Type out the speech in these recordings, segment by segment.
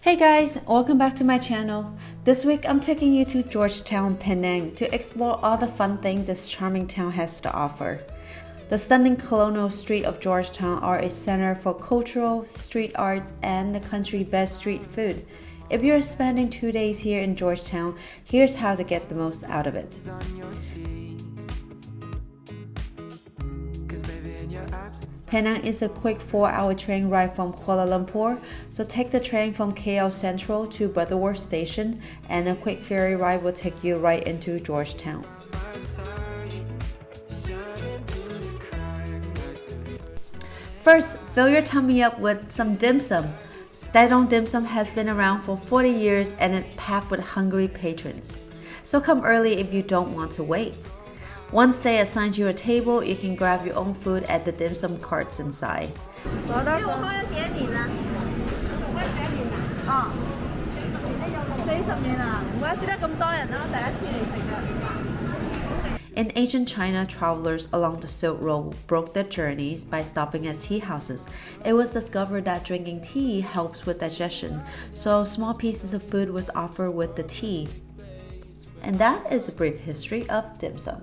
Hey guys, welcome back to my channel. This week I'm taking you to Georgetown Penang to explore all the fun things this charming town has to offer. The stunning colonial street of Georgetown are a center for cultural, street arts, and the country's best street food. If you're spending 2 days here in Georgetown, here's how to get the most out of it. Penang is a quick 4-hour train ride from Kuala Lumpur, so take the train from KL Central to Butterworth Station, and a quick ferry ride will take you right into Georgetown. First, fill your tummy up with some dim sum. Daedong dim sum has been around for 40 years and it's packed with hungry patrons. So come early if you don't want to wait. Once they assign you a table, you can grab your own food at the dim sum carts inside. In ancient China, travelers along the Silk Road broke their journeys by stopping at tea houses. It was discovered that drinking tea helps with digestion, so small pieces of food was offered with the tea. And that is a brief history of dim sum.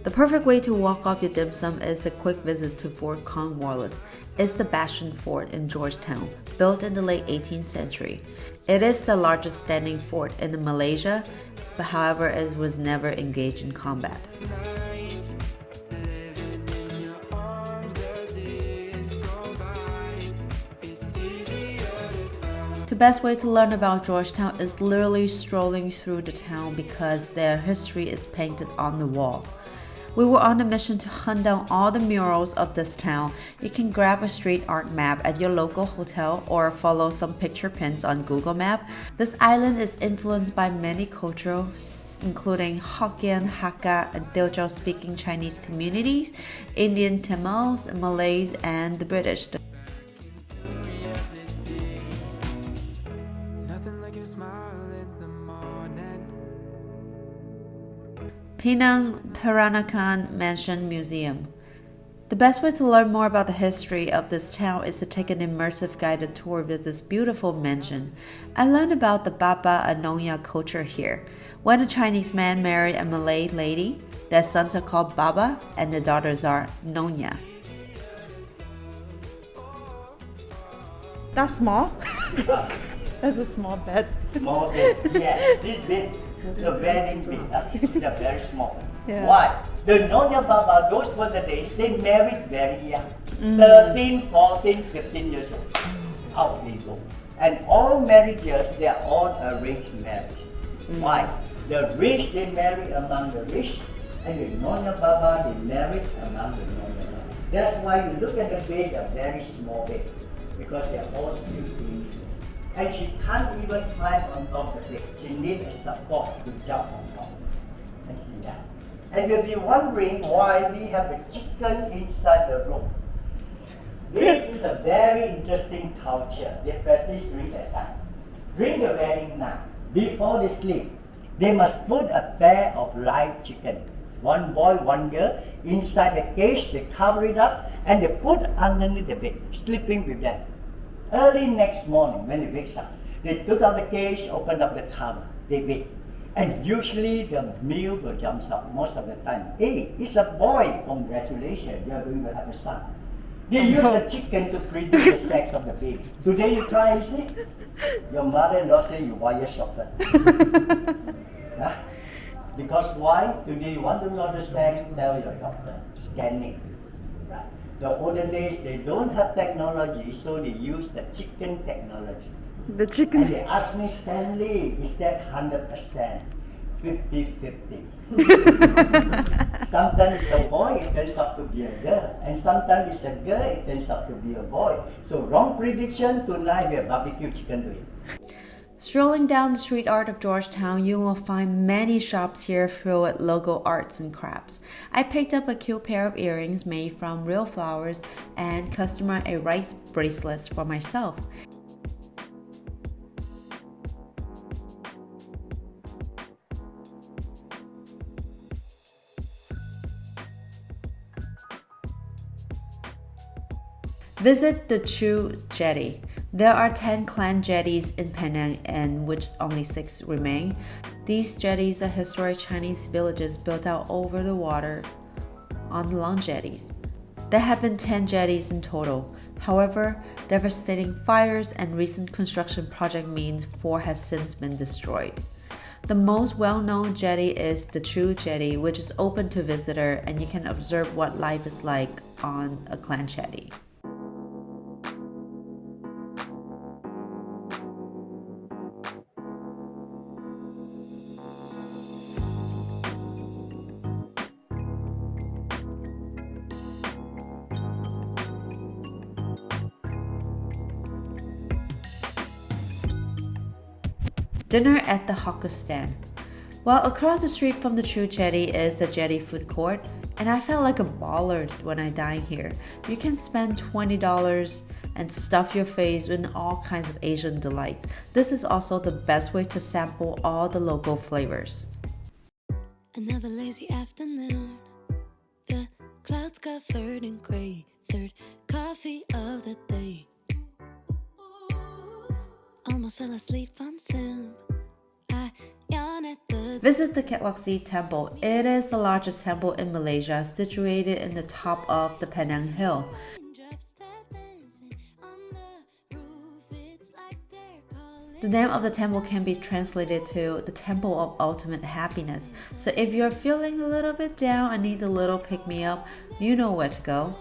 The perfect way to walk off your dim sum is a quick visit to Fort Cornwallis. It's the bastion fort in Georgetown, built in the late 18th century. It is the largest standing fort in Malaysia, but however, it was never engaged in combat. The best way to learn about Georgetown is literally strolling through the town because their history is painted on the wall. We were on a mission to hunt down all the murals of this town. You can grab a street art map at your local hotel or follow some picture pins on Google Maps. This island is influenced by many cultures, including Hokkien, Hakka, and Teochew speaking Chinese communities, Indian Tamils, Malays, and the British. Penang Peranakan Mansion Museum. The best way to learn more about the history of this town is to take an immersive guided tour with this beautiful mansion. I learned about the Baba and Nonya culture here. When a Chinese man married a Malay lady, their sons are called Baba and their daughters are Nonya. That's small? That's a small bed. Small bed, yes. This bed, the wedding bed, they're very small. Yeah. Why? The Nonya Baba, those were the days, they married very young. 13, 14, 15 years old. Out they go. And all marriages, they are all arranged marriage. Why? The rich, they marry among the rich, and the Nonya Baba, they married among the Nonya Baba. That's why you look at the bed, a very small bed, because they are all still dangerous. And she can't even climb on top of the bed. She needs a support to jump on top. And see that. And you'll be wondering why we have a chicken inside the room. This is a very interesting culture they practice during that time. During the wedding night, before they sleep, they must put a pair of live chicken, one boy, one girl, inside the cage. They cover it up and they put underneath the bed, sleeping with them. Early next morning, when they wake up, they took out the cage, open up the cover, they wait. And usually the male will jump up most of the time. Hey, it's a boy, congratulations, you are going to have a son. They use the chicken to produce the sex of the baby. Today you try and see, your mother-in-law say you wire shorter. Huh? Because why? Today you want to know the sex, tell your doctor, scanning. Right? The olden days, they don't have technology, so they use the chicken technology. The chicken. And they asked me, Stanley, is that 100%? 50-50. Sometimes it's a boy, it turns out to be a girl. And sometimes it's a girl, it turns out to be a boy. So wrong prediction, tonight we have barbecue chicken to eat. Strolling down the street art of Georgetown, you will find many shops here filled with local arts and crafts. I picked up a cute pair of earrings made from real flowers and customized a rice bracelet for myself. Visit the Jetty. There are 10 clan jetties in Penang, in which only 6 remain. These jetties are historic Chinese villages built out over the water on long jetties. There have been 10 jetties in total. However, devastating fires and recent construction project means 4 has since been destroyed. The most well-known jetty is the True Jetty, which is open to visitor and you can observe what life is like on a clan jetty. Dinner at the hawker stand. Well, across the street from the True Jetty is the Jetty food court, and I felt like a baller when I dined here. You can spend $20 and stuff your face with all kinds of Asian delights. This is also the best way to sample all the local flavors. Another lazy afternoon, the clouds covered in gray, third coffee of the day. Almost fell asleep on Zoom. I yawn at the Visit the Kek Lok Si temple. It is the largest temple in Malaysia, situated in the top of the Penang Hill. The name of the temple can be translated to the Temple of Ultimate Happiness. So if you're feeling a little bit down and need a little pick-me-up, you know where to go.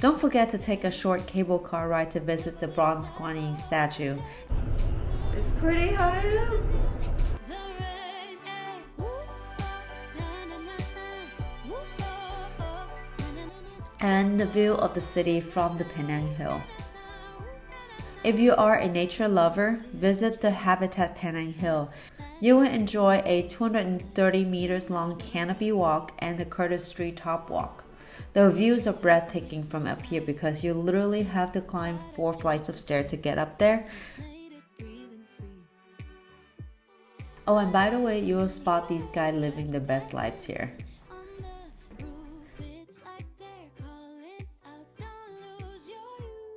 Don't forget to take a short cable car ride to visit the bronze Guan Yin statue. It's pretty hot. And the view of the city from the Penang Hill. If you are a nature lover, visit the Habitat Penang Hill. You will enjoy a 230 meters long canopy walk and the Curtis Street top walk. The views are breathtaking from up here because you literally have to climb 4 flights of stairs to get up there. Oh, and by the way, you will spot these guys living the best lives here.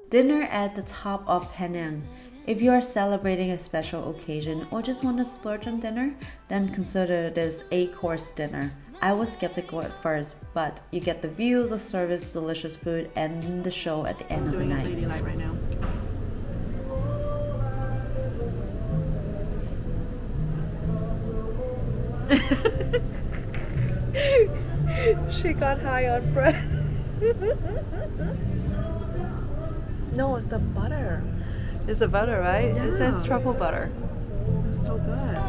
Dinner at the top of Penang. If you are celebrating a special occasion or just want to splurge on dinner, then consider this 8-course dinner. I was skeptical at first, but you get the view, the service, delicious food, and the show at the end of the night. Doing a night right now. She got high on bread. No, it's the butter. It's the butter, right? Yeah. It says truffle butter. It's so good.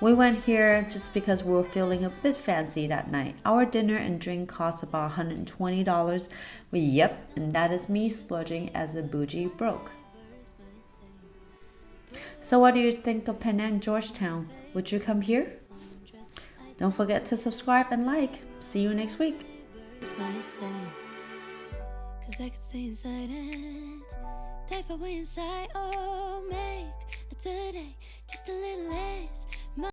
We went here just because we were feeling a bit fancy that night. Our dinner and drink cost about $120. Yep, and that is me splurging as a bougie broke. So what do you think of Penang, Georgetown? Would you come here? Don't forget to subscribe and like. See you next week. Cause I could stay inside and type away inside. Oh, make a today just a little less.